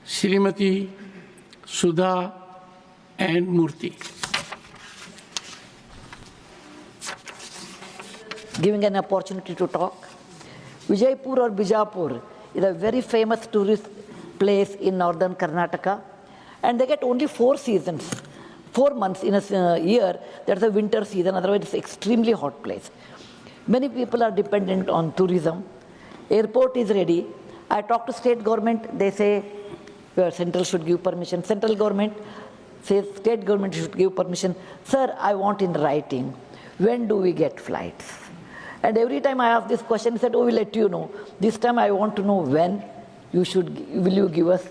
Srimati Sudha and Murthy. Giving an opportunity to talk. Vijaypur or Bijapur is a very famous tourist place in northern Karnataka, and they get only 4 seasons, 4 months in a year. That's the winter season, otherwise it's an extremely hot place. Many people are dependent on tourism. Airport is ready. I talk to state government, they say central should give permission. Central government says state government should give permission. Sir, I want in writing, when do we get flights? And every time I ask this question, he said, oh, we'll let you know. This time I want to know when will you give us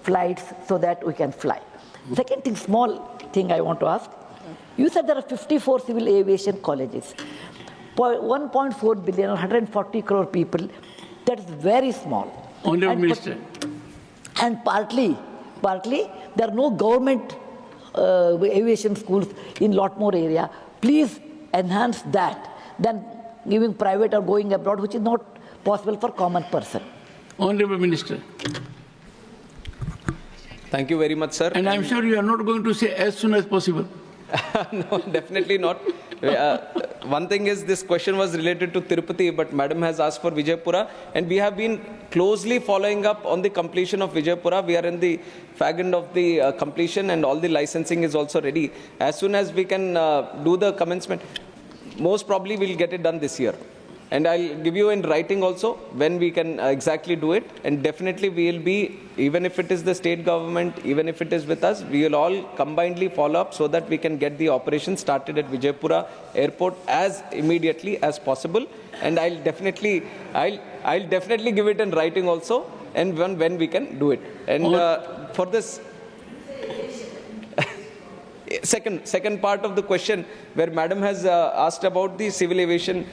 flights so that we can fly. Second thing, small thing I want to ask. You said there are 54 civil aviation colleges. 1.4 billion or 140 crore people, that is very small. Honourable Minister. And partly, there are no government aviation schools in lot more area. Please enhance that than giving private or going abroad, which is not possible for common person. Honourable Minister. Thank you very much, sir. And I'm sure you are not going to say as soon as possible. No, definitely not. One thing is, this question was related to Thirupati, but Madam has asked for Vijaypura, and we have been closely following up on the completion of Vijaypura. We are in the fag end of the completion, and all the licensing is also ready. As soon as we can do the commencement, most probably we'll get it done this year. And I'll give you in writing also when we can exactly do it. And definitely we will be, even if it is the state government, even if it is with us, we will all combinedly follow up so that we can get the operation started at Vijaypura Airport as immediately as possible. And I'll definitely give it in writing also, and when we can do it. And for this second part of the question, where Madam has asked about the civil aviation,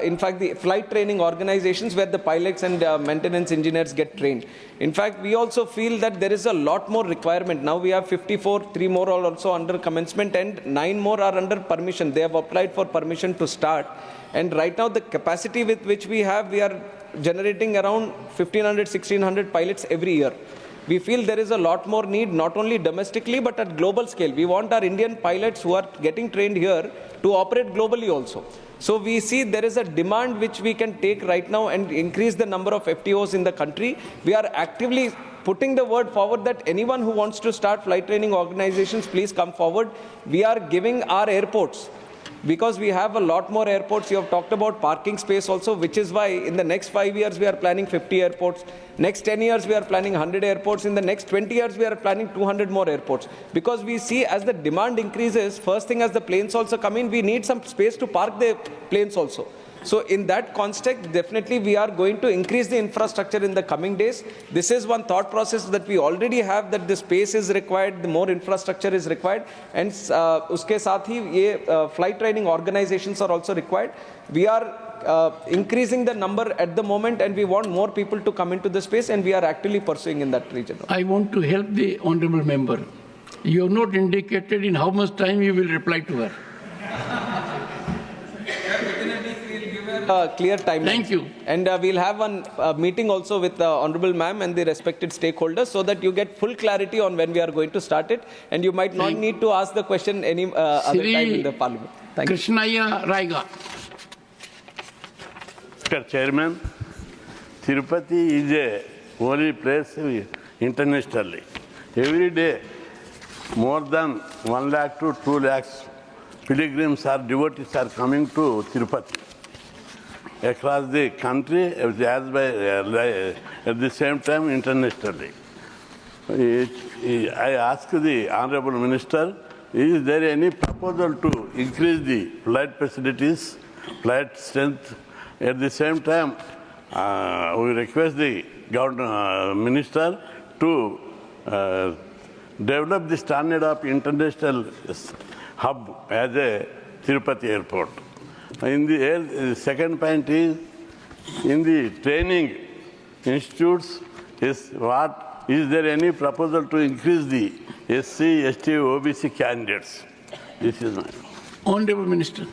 in fact, the flight training organizations where the pilots and maintenance engineers get trained. In fact, we also feel that there is a lot more requirement. Now we have 54, 3 more are also under commencement, and 9 more are under permission. They have applied for permission to start. And right now, the capacity with which we are generating around 1,500, 1,600 pilots every year. We feel there is a lot more need, not only domestically, but at global scale. We want our Indian pilots who are getting trained here to operate globally also. So we see there is a demand which we can take right now and increase the number of FTOs in the country. We are actively putting the word forward that anyone who wants to start flight training organizations, please come forward. We are giving our airports, because we have a lot more airports. You have talked about parking space also, which is why in the next 5 years we are planning 50 airports. Next 10 years we are planning 100 airports. In the next 20 years we are planning 200 more airports. Because we see as the demand increases, first thing as the planes also come in, we need some space to park the planes also. So in that context, definitely we are going to increase the infrastructure in the coming days. This is one thought process that we already have, that the space is required, the more infrastructure is required, and uske saath hi flight training organizations are also required. We are increasing the number at the moment, and we want more people to come into the space, and we are actively pursuing in that region. I want to help the honourable member. You have not indicated in how much time you will reply to her. Clear timeline. Thank you. And we'll have one meeting also with the Honourable Ma'am and the respected stakeholders, so that you get full clarity on when we are going to start it, and you might not need to ask the question any other time in the Parliament. Thank you. Krishnaya Raiga. Mr. Chairman, Tirupati is a holy place internationally. Every day, more than 1 lakh to 2 lakhs pilgrims or devotees are coming to Tirupati across the country, at the same time internationally. I ask the Honourable Minister, is there any proposal to increase the flight facilities, flight strength? At the same time, we request the Minister to develop the standard of international hub as a Tirupati airport. The second point is, in the training institutes, is there any proposal to increase the SC, ST, OBC candidates? This is my... Honourable Minister.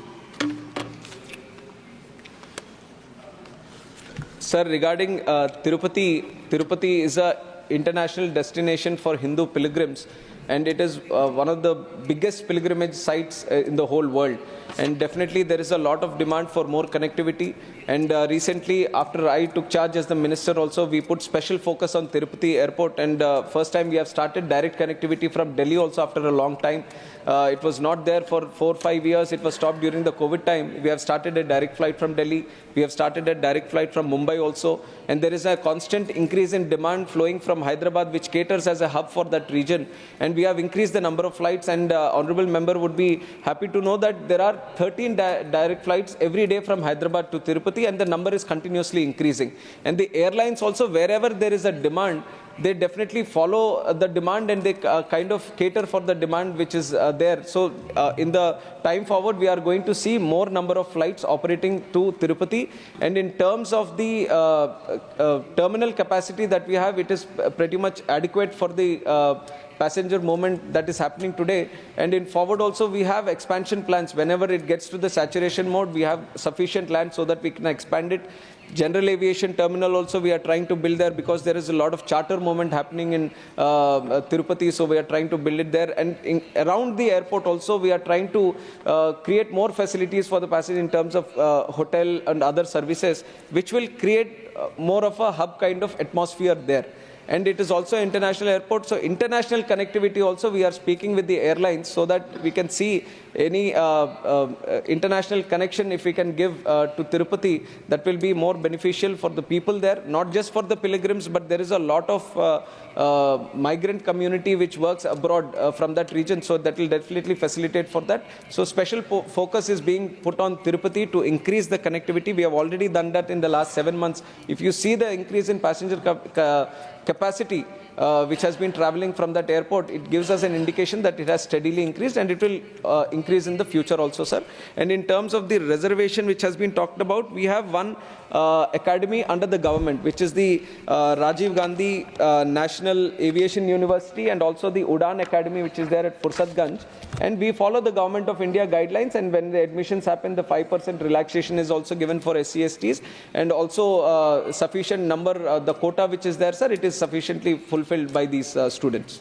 Sir, regarding Tirupati is a international destination for Hindu pilgrims, and it is one of the biggest pilgrimage sites in the whole world. And definitely there is a lot of demand for more connectivity. And recently, after I took charge as the minister also, we put special focus on Tirupati airport, and first time we have started direct connectivity from Delhi also after a long time. It was not there for 4 or 5 years. It was stopped during the COVID time. We have started a direct flight from Delhi. We have started a direct flight from Mumbai also. And there is a constant increase in demand flowing from Hyderabad, which caters as a hub for that region. And we have increased the number of flights, and Honorable Member would be happy to know that there are 13 direct flights every day from Hyderabad to Tirupati, and the number is continuously increasing. And the airlines also, wherever there is a demand, they definitely follow the demand, and they kind of cater for the demand which is there. So in the time forward, we are going to see more number of flights operating to Tirupati. And in terms of the terminal capacity that we have, it is pretty much adequate for the passenger movement that is happening today. And in forward also, we have expansion plans. Whenever it gets to the saturation mode, we have sufficient land so that we can expand it. General aviation terminal also we are trying to build there, because there is a lot of charter movement happening in Tirupati, so we are trying to build it there. And around the airport also, we are trying to create more facilities for the passengers in terms of hotel and other services, which will create more of a hub kind of atmosphere there. And it is also an international airport, so international connectivity also we are speaking with the airlines so that we can see any international connection if we can give to Tirupati, that will be more beneficial for the people there, not just for the pilgrims, but there is a lot of migrant community which works abroad from that region, so that will definitely facilitate for that. So special focus is being put on Tirupati to increase the connectivity. We have already done that in the last 7 months. If you see the increase in passenger capacity which has been traveling from that airport, it gives us an indication that it has steadily increased, and it will increase in the future also, sir. And in terms of the reservation which has been talked about, we have one academy under the government, which is the Rajiv Gandhi National Aviation University, and also the Udan Academy, which is there at Fursadganj. And we follow the Government of India guidelines, and when the admissions happen, the 5% relaxation is also given for SC/STs, and also sufficient number, the quota which is there, sir, it is sufficiently fulfilled by these students.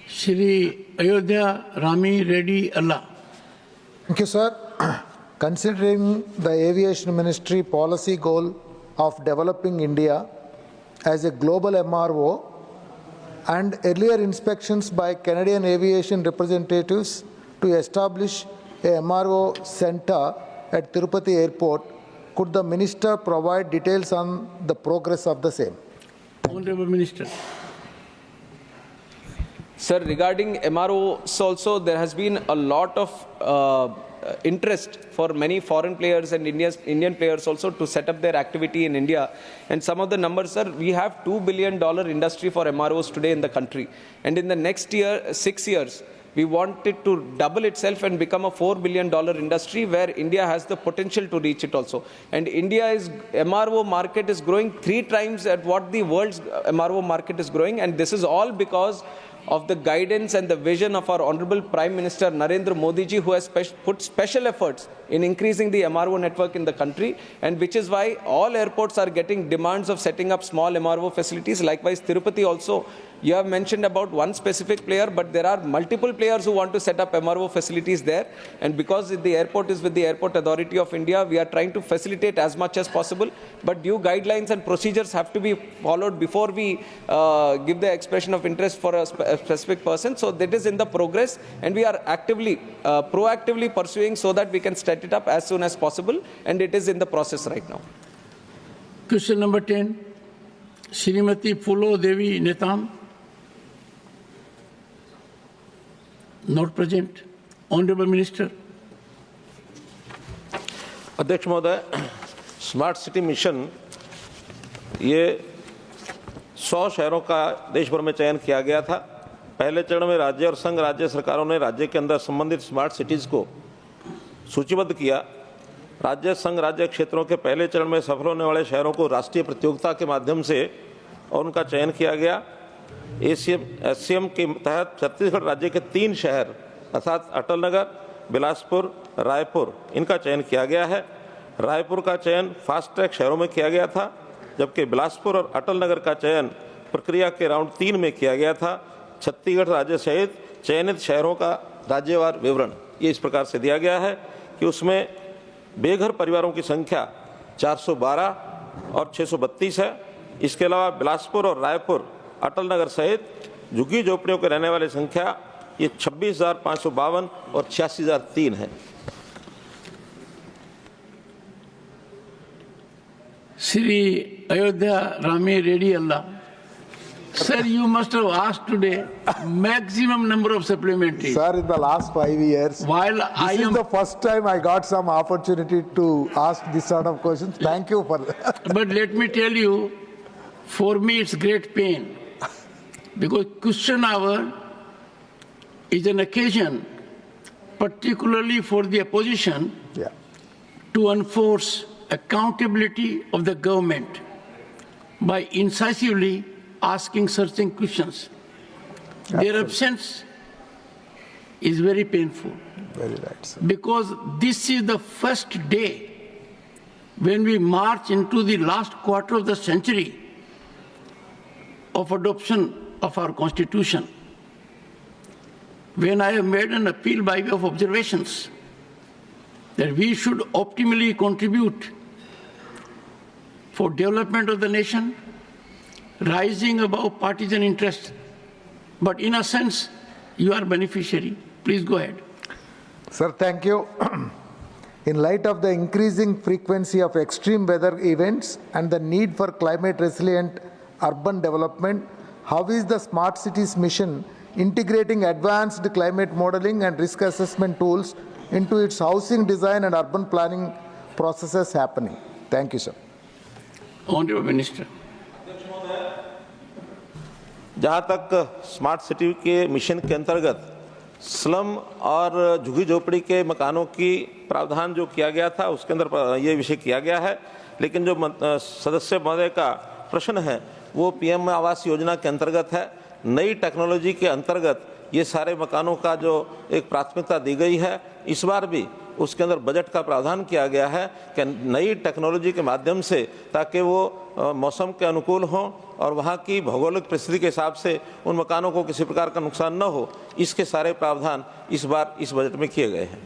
Shri Ayodhya Rami Reddy Allah. Thank you, sir. Considering the Aviation Ministry policy goal of developing India as a global MRO and earlier inspections by Canadian aviation representatives to establish a MRO center at Tirupati Airport, could the Minister provide details on the progress of the same? Honorable Minister. Sir, regarding MROs also, there has been a lot of interest for many foreign players and Indian players also to set up their activity in India. And some of the numbers, sir, we have $2 billion industry for MROs today in the country. And in the next 6 years, we want it to double itself and become a $4 billion industry, where India has the potential to reach it also. And India's MRO market is growing 3 times at what the world's MRO market is growing. And this is all because of the guidance and the vision of our Honorable Prime Minister Narendra Modi ji, who has put special efforts in increasing the MRO network in the country, and which is why all airports are getting demands of setting up small MRO facilities. Likewise, Tirupati also, you have mentioned about one specific player, but there are multiple players who want to set up MRO facilities there. And because the airport is with the Airport Authority of India, we are trying to facilitate as much as possible. But due guidelines and procedures have to be followed before we give the expression of interest for a specific person. So that is in the progress, and we are actively, proactively pursuing so that we can set it up as soon as possible. And it is in the process right now. Question number 10, Srimati Phulo Devi Netam. Not present. Honorable Minister. अध्यक्ष महोदय, smart city mission ये 100 शहरों का देश भर में चयन किया गया था। पहले चरण में राज्य और संघ राज्य सरकारों ने राज्य के अंदर संबंधित स्मार्ट सिटीज को सूचीबद्ध किया। राज्य संघ राज्य क्षेत्रों के पहले चरण में सफल होने वाले शहरों को राष्ट्रीय प्रतियोगिता के माध्यम से और उनका चयन किया गया। एससीएम के तहत छत्तीसगढ़ राज्य के 3 शहर अर्थात अटल नगर, बिलासपुर, रायपुर, इनका चयन किया गया है। रायपुर का चयन फास्ट ट्रैक शहरों में किया गया था, जबकि बिलासपुर और अटल नगर का चयन प्रक्रिया के राउंड 3 में किया गया था। छत्तीसगढ़ राज्य सहित चयनित शहरों का राज्यवार विवरण ये इस प्रकार से दिया गया है कि उसमें बेघर परिवारों की संख्या 412 और 632 है। इसके अलावा बिलासपुर और रायपुर, अटल नगर सहित झुग्गी झोपड़ियों के रहने वाली संख्या ये 26,552 और 86,003 है। Sri Ayodhya Rami Reddy Allah. Sir, you must have asked today maximum number of supplementaries. Sir, in the last 5 years, While I this is am, the first time I got some opportunity to ask this sort of questions. Thank you for that. but let me tell you, for me it's great pain because question hour is an occasion, particularly for the opposition, Yeah. to enforce accountability of the government by incisively asking certain questions. Their absence is very painful Very right, sir. because this is the first day when we march into the last quarter of the century of adoption of our constitution. When I have made an appeal by way of observations that we should optimally contribute for development of the nation, rising above partisan interests. But in a sense, you are beneficiary. Please go ahead. Sir, thank you. In light of the increasing frequency of extreme weather events and the need for climate resilient urban development, how is the Smart Cities mission integrating advanced climate modeling and risk assessment tools into its housing design and urban planning processes happening? Thank you, sir. Honorable Minister. जहाँ तक smart city के mission के अंतर्गत slum और झुग्गी झोपड़ी के मकानों की प्रावधान जो किया गया था उसके अंदर ये विषय किया गया है, लेकिन जो सदस्य महोदय का प्रश्न है वो पीएम आवास योजना के अंतर्गत है। नई टेक्नोलॉजी के अंतर्गत ये सारे मकानों का जो एक प्राथमिकता दी गई है, इस बार भी उसके अंदर बजट का प्रावधान किया गया है कि नई टेक्नोलॉजी के माध्यम से ताकि वो मौसम के अनुकूल हों और वहाँ की भौगोलिक परिस्थिति के हिसाब से उन मकानों को किसी प्रकार का नुकसान न हो, इसके सारे प्रावधान इस बार इस बजट में किए गए हैं।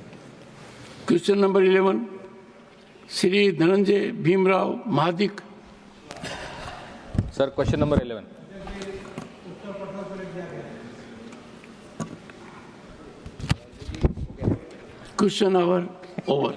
Question number 11, Shri Dhananjay Bhimrao Mahadik. Sir, question number 11. Question hour over.